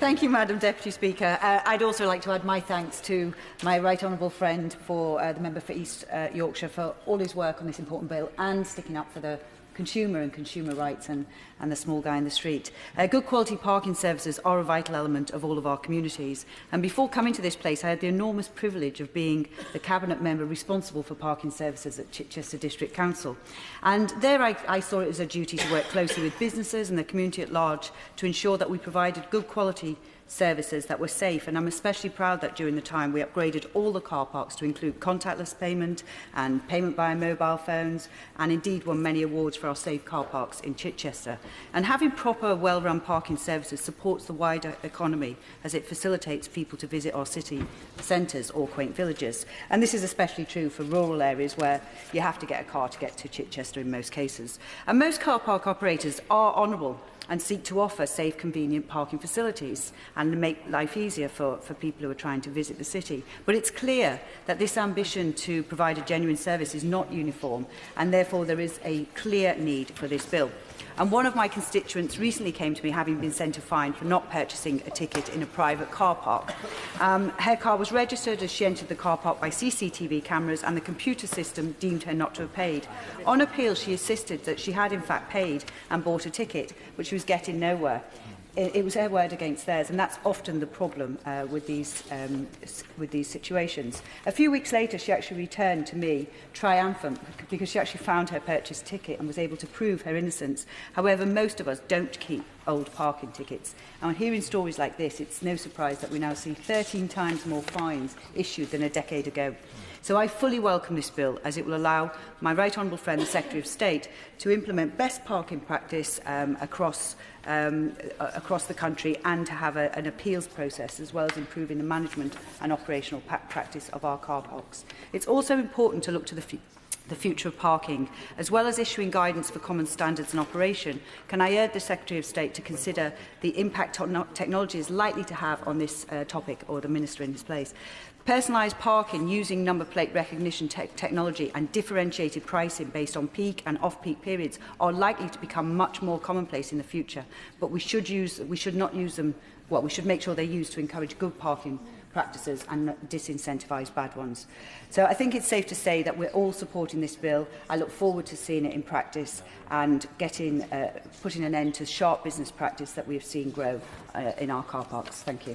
Thank you, Madam Deputy Speaker. I'd also like to add my thanks to my right honourable friend, the member for East Yorkshire, for all his work on this important bill and sticking up for the consumer and consumer rights and the small guy in the street. Good quality parking services are a vital element of all of our communities. And before coming to this place, I had the enormous privilege of being the Cabinet member responsible for parking services at Chichester District Council. And there I saw it as a duty to work closely with businesses and the community at large to ensure that we provided good quality services that were safe, and I'm especially proud that during the time we upgraded all the car parks to include contactless payment and payment via mobile phones, and indeed won many awards for our safe car parks in Chichester. And having proper, well-run parking services supports the wider economy as it facilitates people to visit our city centres or quaint villages. And this is especially true for rural areas where you have to get a car to get to Chichester in most cases. And most car park operators are honourable and seek to offer safe, convenient parking facilities and make life easier for people who are trying to visit the city. But it's clear that this ambition to provide a genuine service is not uniform, and therefore there is a clear need for this bill. And one of my constituents recently came to me having been sent a fine for not purchasing a ticket in a private car park. Her car was registered as she entered the car park by CCTV cameras, and the computer system deemed her not to have paid. On appeal, she insisted that she had in fact paid and bought a ticket, but she was getting nowhere. It was her word against theirs, and that's often the problem with these situations. A few weeks later, she actually returned to me triumphant because she actually found her purchased ticket and was able to prove her innocence. However, most of us don't keep old parking tickets. And hearing stories like this, it's no surprise that we now see 13 times more fines issued than a decade ago. So I fully welcome this bill, as it will allow my right honourable friend, the Secretary of State, to implement best parking practice across the country, and to have an appeals process, as well as improving the management and operational practice of our car parks. It's also important to look to the future of parking, as well as issuing guidance for common standards and operation. Can I urge the Secretary of State to consider the impact technology is likely to have on this topic, or the Minister in his place? Personalised parking using number plate recognition technology and differentiated pricing based on peak and off-peak periods are likely to become much more commonplace in the future, but we should not use them. Well, we should make sure they're used to encourage good parking practices and disincentivise bad ones. So I think it's safe to say that we're all supporting this bill. I look forward to seeing it in practice and putting an end to sharp business practice that we have seen grow in our car parks. Thank you.